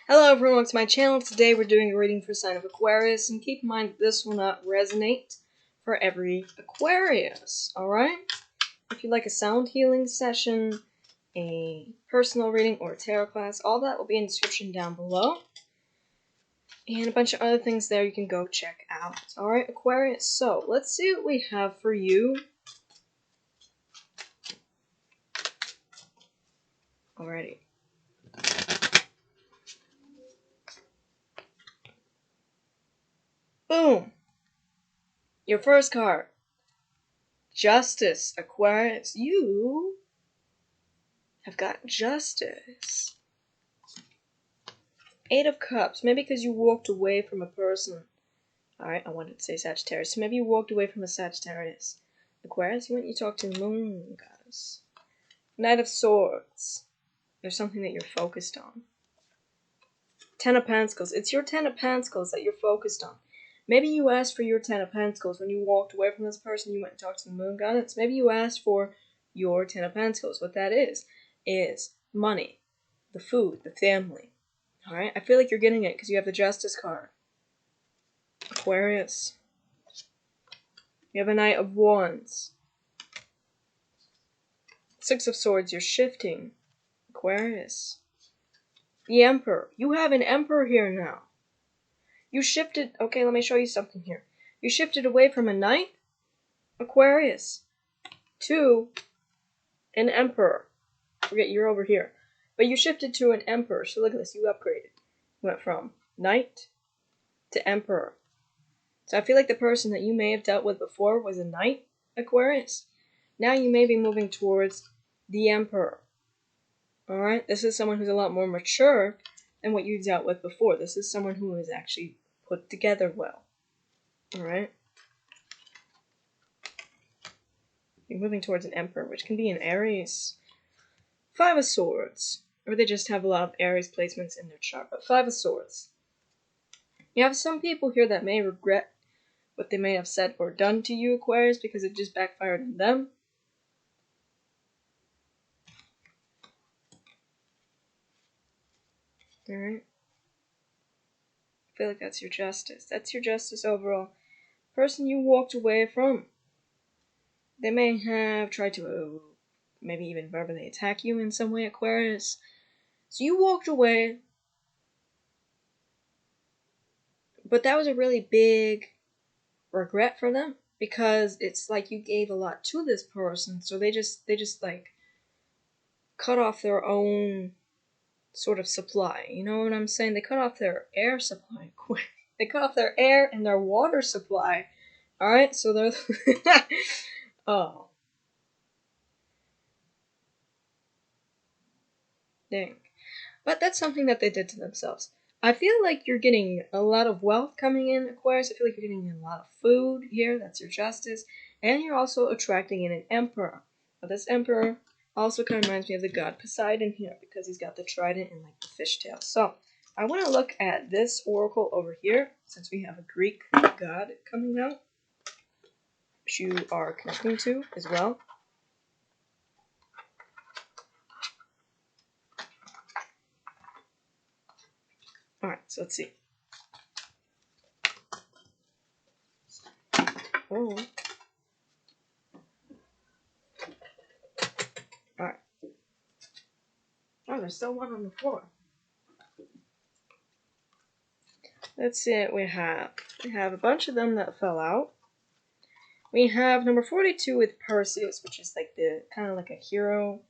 Hello everyone, welcome to my channel. Today we're doing a reading for sign of Aquarius, and keep in mind that this will not resonate for every Aquarius, alright? If you'd like a sound healing session, a personal reading, or a tarot class, all that will be in the description down below. And a bunch of other things there you can go check out. Alright, Aquarius, so let's see what we have for you. Alrighty. Boom! Your first card. Justice, Aquarius. You have got justice. Eight of Cups. Maybe because you walked away from a person. Alright, I wanted to say Sagittarius. So maybe you walked away from a Sagittarius. Aquarius, you went and you talked to the Moon Goddess. Knight of Swords. There's something that you're focused on. Ten of Pentacles. It's your Ten of Pentacles that you're focused on. Maybe you asked for your Ten of Pentacles when you walked away from this person. You went and talked to the Moon Goddess. Maybe you asked for your Ten of Pentacles. What that is money, the food, the family. Alright, I feel like you're getting it because you have the Justice card. Aquarius. You have a Knight of Wands. Six of Swords, you're shifting. Aquarius. The Emperor. You have an Emperor here now. You shifted. Okay, let me show you something here. You shifted away from a Knight, Aquarius, to an Emperor. Forget, you're over here. But you shifted to an Emperor. So look at this. You upgraded. You went from Knight to Emperor. So I feel like the person that you may have dealt with before was a Knight, Aquarius. Now you may be moving towards the Emperor. Alright? This is someone who's a lot more mature than what you dealt with before. This is someone who is actually put together well. Alright? You're moving towards an Emperor, which can be an Aries. Five of Swords. Or they just have a lot of Aries placements in their chart. But Five of Swords. You have some people here that may regret what they may have said or done to you, Aquarius, because it just backfired on them. Alright. I feel like that's your justice. That's your justice overall. Person you walked away from. They may have tried to maybe even verbally attack you in some way, Aquarius. So you walked away. But that was a really big regret for them. Because it's like you gave a lot to this person. So they just like cut off their own sort of supply. You know what I'm saying? They cut off their air supply. They cut off their air and their water supply. Alright, so they're... oh. Dang. But that's something that they did to themselves. I feel like you're getting a lot of wealth coming in, Aquarius. I feel like you're getting a lot of food here. That's your justice. And you're also attracting in an Emperor. But this Emperor also kind of reminds me of the god Poseidon here, because he's got the trident and like the fishtail. So I want to look at this oracle over here, since we have a Greek god coming out, which you are connecting to as well. Alright, so let's see. Oh. Alright. Oh, there's still one on the floor. Let's see what we have. We have a bunch of them that fell out. We have number 42 with Perseus, which is like the kind of like a hero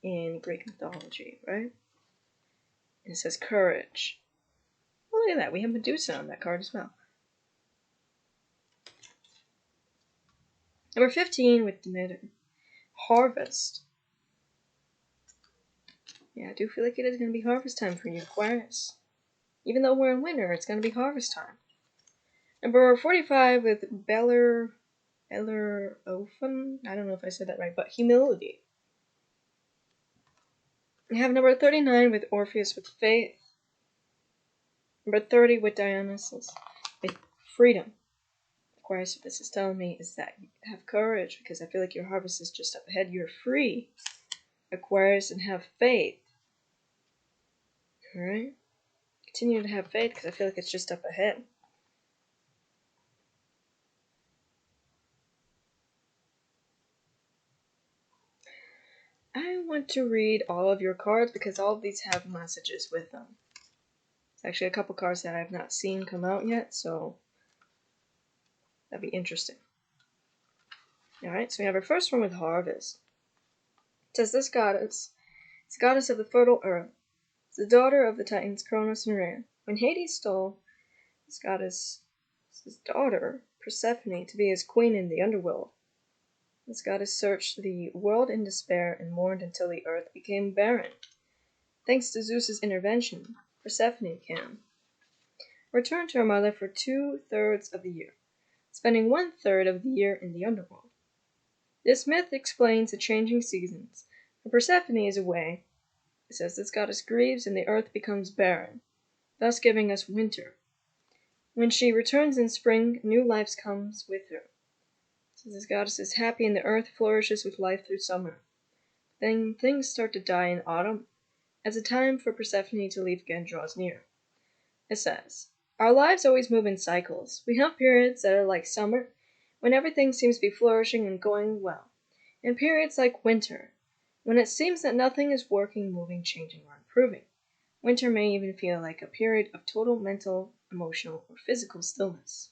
in Greek mythology, right? And it says courage. Oh, look at that. We have Medusa on that card as well. Number 15 with Demeter. Harvest. Yeah, I do feel like it is going to be harvest time for you, Aquarius. Even though we're in winter, it's going to be harvest time. Number 45 with Bellerophon. I don't know if I said that right, but humility. We have number 39 with Orpheus with faith. Number 30 with Dionysus with freedom. Aquarius, what this is telling me is that you have courage, because I feel like your harvest is just up ahead. You're free, Aquarius, and have faith. Alright? continue to have faith because I feel like it's just up ahead. I want to read all of your cards because all of these have messages with them. It's actually a couple cards that I have not seen come out yet, so that'd be interesting. Alright, so we have our first one with Harvest. It says, this goddess is the goddess of the fertile earth. It's the daughter of the Titans Cronus and Rhea. When Hades stole this goddess' daughter, Persephone, to be his queen in the underworld, this goddess searched the world in despair and mourned until the earth became barren. Thanks to Zeus's intervention, Persephone can return to her mother for 2/3 of the year, spending 1/3 of the year in the underworld. This myth explains the changing seasons. When Persephone is away, it says this goddess grieves and the earth becomes barren, thus giving us winter. When she returns in spring, new life comes with her. So this goddess is happy and the earth flourishes with life through summer. Then things start to die in autumn, as the time for Persephone to leave again draws near. It says, our lives always move in cycles. We have periods that are like summer, when everything seems to be flourishing and going well, and periods like winter, when it seems that nothing is working, moving, changing, or improving. Winter may even feel like a period of total mental, emotional, or physical stillness.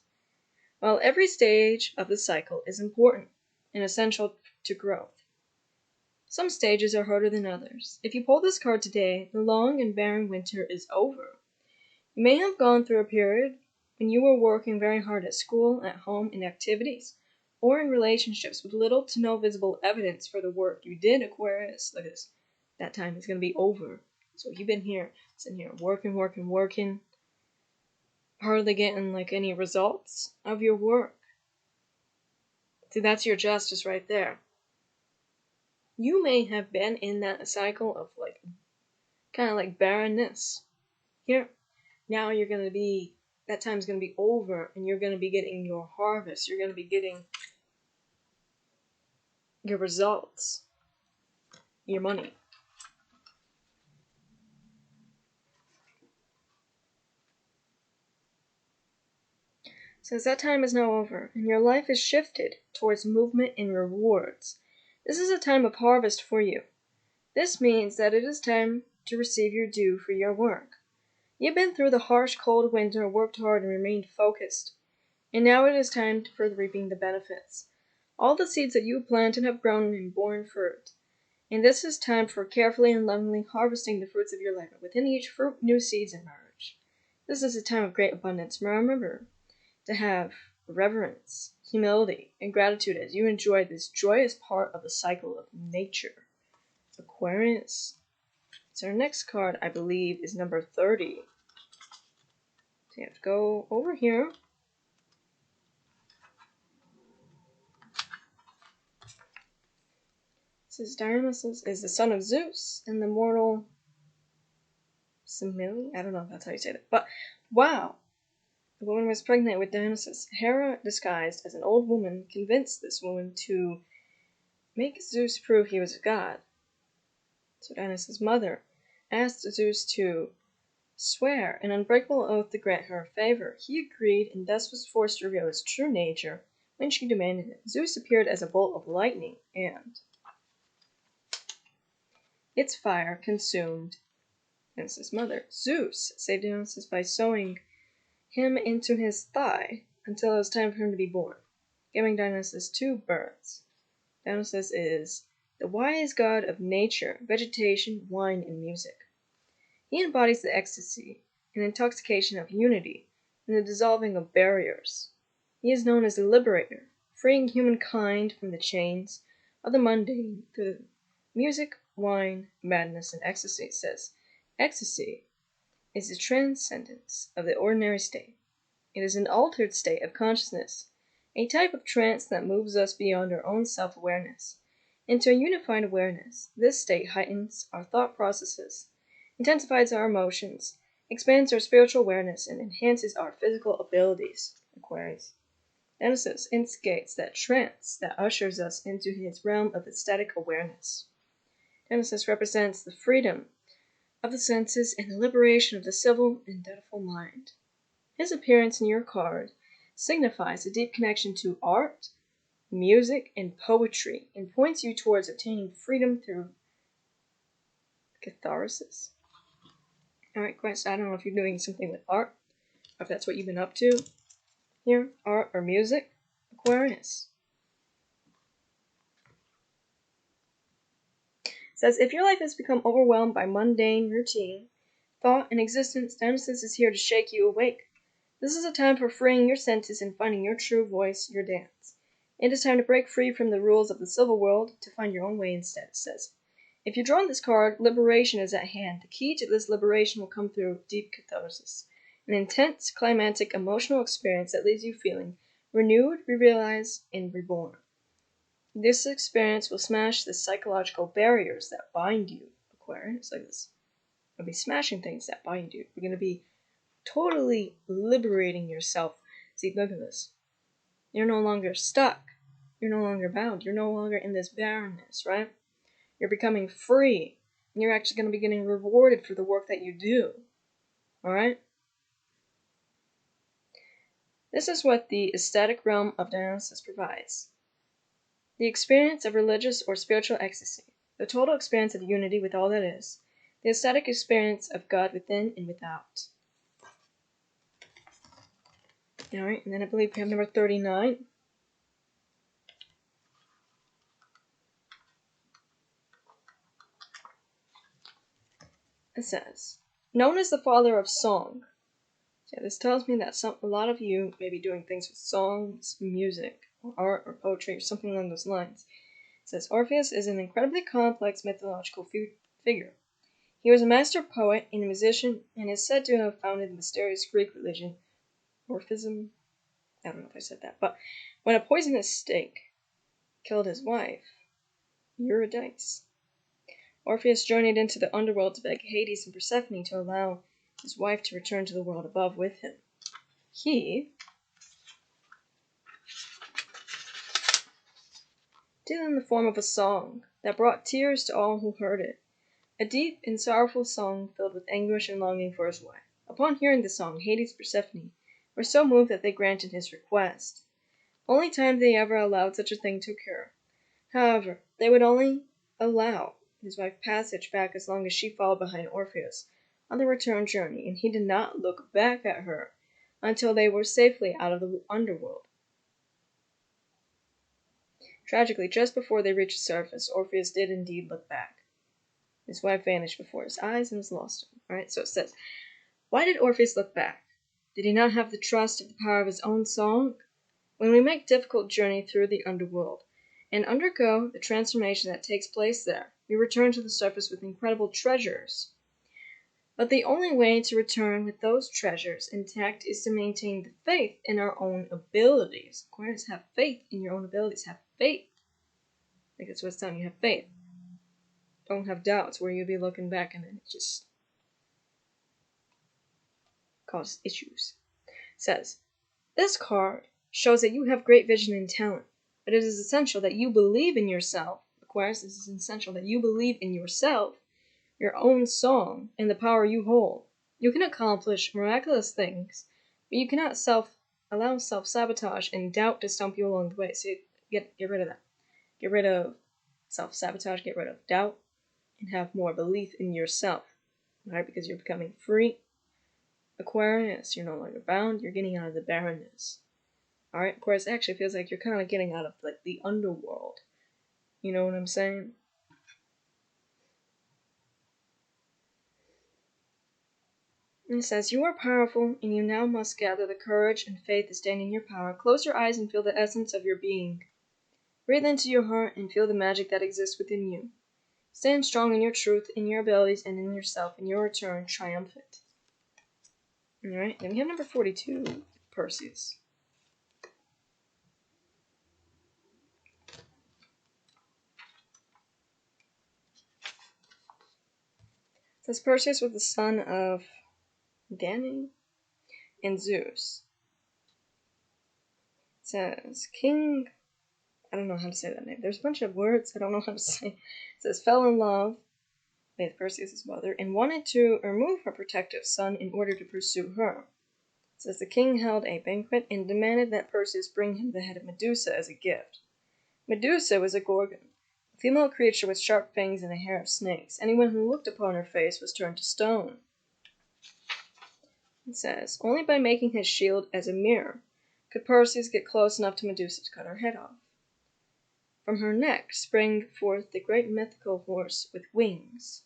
While every stage of the cycle is important and essential to growth, some stages are harder than others. If you pull this card today, the long and barren winter is over. You may have gone through a period when you were working very hard at school, at home, in activities, or in relationships with little to no visible evidence for the work you did, Aquarius. Look at this. That time is going to be over. So you've been here, sitting here, working, hardly getting like any results of your work. See, that's your justice right there. You may have been in that cycle of like, kind of like barrenness. Here, now you're going to be, that time's going to be over and you're going to be getting your harvest. You're going to be getting your results, your money. Says that time is now over, and your life is shifted towards movement and rewards. This is a time of harvest for you. This means that it is time to receive your due for your work. You've been through the harsh, cold winter, worked hard, and remained focused, and now it is time for reaping the benefits. All the seeds that you planted have grown and borne fruit, and this is time for carefully and lovingly harvesting the fruits of your labor. Within each fruit, new seeds emerge. This is a time of great abundance. Remember to have reverence, humility, and gratitude as you enjoy this joyous part of the cycle of nature. Aquarius. So our next card, I believe, is number 30. So you have to go over here. It says Dionysus is the son of Zeus and the mortal Semele. I don't know if that's how you say it. But wow! The woman was pregnant with Dionysus. Hera, disguised as an old woman, convinced this woman to make Zeus prove he was a god. So Dionysus' mother asked Zeus to swear an unbreakable oath to grant her a favor. He agreed, and thus was forced to reveal his true nature when she demanded it. Zeus appeared as a bolt of lightning, and its fire consumed Dionysus' mother. Zeus saved Dionysus by sewing him into his thigh until it was time for him to be born, giving Dionysus 2 births. Dionysus is the wise god of nature, vegetation, wine, and music. He embodies the ecstasy and intoxication of unity and the dissolving of barriers. He is known as the liberator, freeing humankind from the chains of the mundane through music, wine, madness, and ecstasy. It says, ecstasy is the transcendence of the ordinary state. It is an altered state of consciousness, a type of trance that moves us beyond our own self-awareness into a unified awareness. This state heightens our thought processes, intensifies our emotions, expands our spiritual awareness, and enhances our physical abilities. Aquarius. Dionysus instigates that trance that ushers us into his realm of ecstatic awareness. Dionysus represents the freedom of the senses and the liberation of the civil and dutiful mind. His appearance in your card signifies a deep connection to art, music, and poetry, and points you towards obtaining freedom through catharsis. Alright, Quest, I don't know if you're doing something with art, or if that's what you've been up to here, art or music. Aquarius. It says, if your life has become overwhelmed by mundane routine, thought, and existence, Genesis is here to shake you awake. This is a time for freeing your senses and finding your true voice, your dance. It is time to break free from the rules of the civil world to find your own way instead, it says. If you've drawn this card, liberation is at hand. The key to this liberation will come through deep catharsis, an intense, climactic, emotional experience that leaves you feeling renewed, re-realized, and reborn. This experience will smash the psychological barriers that bind you, Aquarius. Like this. You'll be smashing things that bind you. You're going to be totally liberating yourself. See, look at this. You're no longer stuck. You're no longer bound. You're no longer in this barrenness, right? You're becoming free. And you're actually going to be getting rewarded for the work that you do. Alright? This is what the ecstatic realm of Dionysus provides. The experience of religious or spiritual ecstasy. The total experience of unity with all that is. The ecstatic experience of God within and without. Alright, and then I believe we have number 39. It says, known as the father of song. Yeah, this tells me that a lot of you may be doing things with songs, music, or art, or poetry, or something along those lines. It says, Orpheus is an incredibly complex mythological figure. He was a master poet and a musician, and is said to have founded the mysterious Greek religion, Orphism. I don't know if I said that, but when a poisonous snake killed his wife, Eurydice, Orpheus journeyed into the underworld to beg Hades and Persephone to allow his wife to return to the world above with him. He did it in the form of a song that brought tears to all who heard it, a deep and sorrowful song filled with anguish and longing for his wife. Upon hearing the song, Hades and Persephone were so moved that they granted his request. Only time they ever allowed such a thing to occur. However, they would only allow his wife passage back as long as she followed behind Orpheus on the return journey, and he did not look back at her until they were safely out of the underworld. Tragically, just before they reached the surface, Orpheus did indeed look back. His wife vanished before his eyes and was lost to him. Alright, so it says, why did Orpheus look back? Did he not have the trust of the power of his own song? When we make difficult journey through the underworld, and undergo the transformation that takes place there, we return to the surface with incredible treasures. But the only way to return with those treasures intact is to maintain the faith in our own abilities. Aquarius, have faith in your own abilities. Have faith. I think that's what it's telling you. Have faith. Don't have doubts where you'll be looking back and then it just causes issues. It says, this card shows that you have great vision and talent, but it is essential that you believe in yourself. Aquarius, this is essential that you believe in yourself, your own song, and the power you hold. You can accomplish miraculous things, but you cannot allow self-sabotage and doubt to stump you along the way. So get rid of that. Get rid of self-sabotage, get rid of doubt, and have more belief in yourself. Alright, because you're becoming free. Aquarius, you're no longer bound, you're getting out of the barrenness. Alright, Aquarius, it actually feels like you're kind of getting out of like the underworld. You know what I'm saying? And it says, you are powerful, and you now must gather the courage and faith to stand in your power. Close your eyes and feel the essence of your being. Breathe into your heart and feel the magic that exists within you. Stand strong in your truth, in your abilities, and in yourself, and you'll return triumphant. Alright, then we have number 42, Perseus. It says Perseus was the son of Danae and Zeus. It says King, I don't know how to say that name. There's a bunch of words I don't know how to say. It says fell in love with Perseus' mother and wanted to remove her protective son in order to pursue her. It says the king held a banquet and demanded that Perseus bring him the head of Medusa as a gift. Medusa was a gorgon, a female creature with sharp fangs and a hair of snakes. Anyone who looked upon her face was turned to stone. It says, only by making his shield as a mirror could Perseus get close enough to Medusa to cut her head off. From her neck sprang forth the great mythical horse with wings,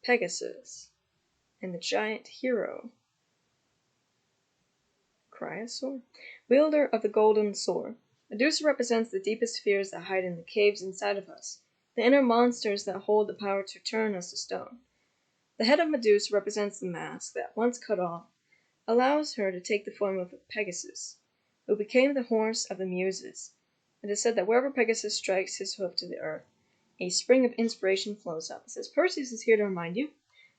Pegasus, and the giant hero, Aquarius, wielder of the golden sword. Medusa represents the deepest fears that hide in the caves inside of us, the inner monsters that hold the power to turn us to stone. The head of Medusa represents the mask that, once cut off, allows her to take the form of Pegasus, who became the horse of the Muses. It is said that wherever Pegasus strikes his hoof to the earth, a spring of inspiration flows up. It says, Perseus is here to remind you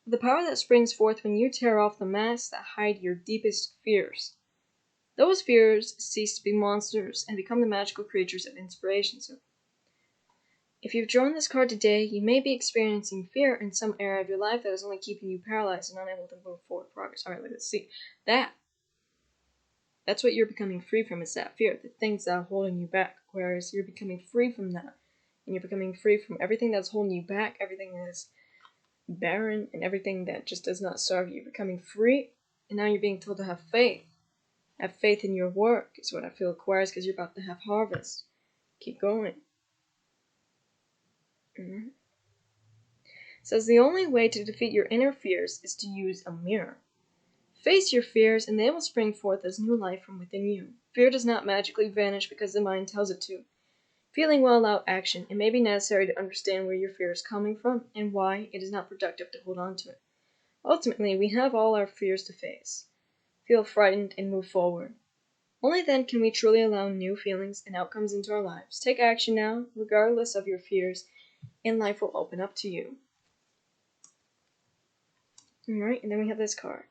of the power that springs forth when you tear off the masks that hide your deepest fears. Those fears cease to be monsters and become the magical creatures of inspiration. So, if you've drawn this card today, you may be experiencing fear in some area of your life that is only keeping you paralyzed and unable to move forward progress. Alright, let's see. That's what you're becoming free from, is that fear, the things that are holding you back. Whereas you're becoming free from that. And you're becoming free from everything that's holding you back, everything that is barren, and everything that just does not serve you. You're becoming free, and now you're being told to have faith. Have faith in your work is what I feel, Aquarius, because you're about to have harvest. Keep going. It says the only way to defeat your inner fears is to use a mirror. Face your fears, and they will spring forth as new life from within you. Fear does not magically vanish because the mind tells it to. Feeling will allow action. It may be necessary to understand where your fear is coming from and why it is not productive to hold on to it. Ultimately, we have all our fears to face. Feel frightened and move forward. Only then can we truly allow new feelings and outcomes into our lives. Take action now, regardless of your fears, and life will open up to you. Alright, and then we have this card.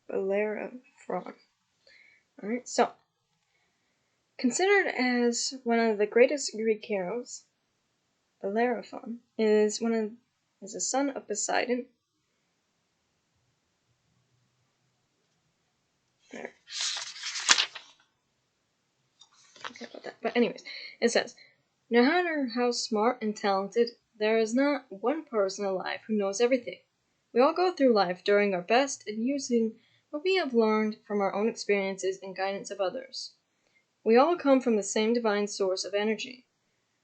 Bellerophon. Alright, so, considered as one of the greatest Greek heroes, Bellerophon is a son of Poseidon. There. Okay about that. But anyways, it says, no matter how smart and talented, there is not one person alive who knows everything. We all go through life doing our best and using what we have learned from our own experiences and guidance of others. We all come from the same divine source of energy,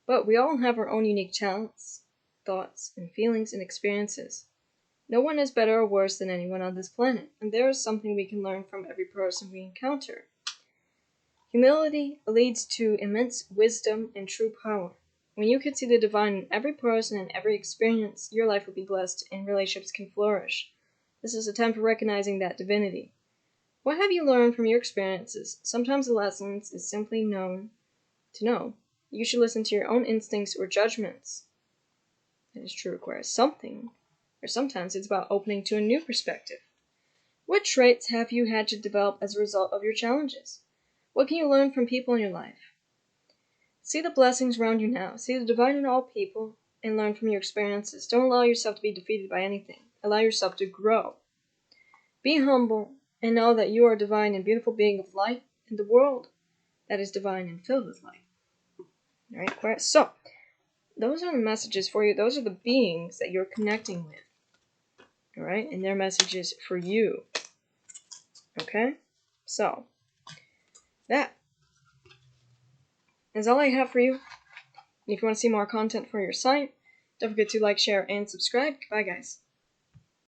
but we all have our own unique talents, thoughts, and feelings and experiences. No one is better or worse than anyone on this planet, and there is something we can learn from every person we encounter. Humility leads to immense wisdom and true power. When you can see the divine in every person and every experience, your life will be blessed and relationships can flourish. This is a time for recognizing that divinity. What have you learned from your experiences? Sometimes the lessons is simply known to know. You should listen to your own instincts or judgments. That is true, requires something, or sometimes it's about opening to a new perspective. What traits have you had to develop as a result of your challenges? What can you learn from people in your life? See the blessings around you now. See the divine in all people and learn from your experiences. Don't allow yourself to be defeated by anything. Allow yourself to grow. Be humble and know that you are a divine and beautiful being of light in the world that is divine and filled with light. Alright, Aquarius. So, those are the messages for you. Those are the beings that you're connecting with. Alright, and their messages for you. Okay? So, that is all I have for you. And if you want to see more content for your site, don't forget to like, share, and subscribe. Bye, guys.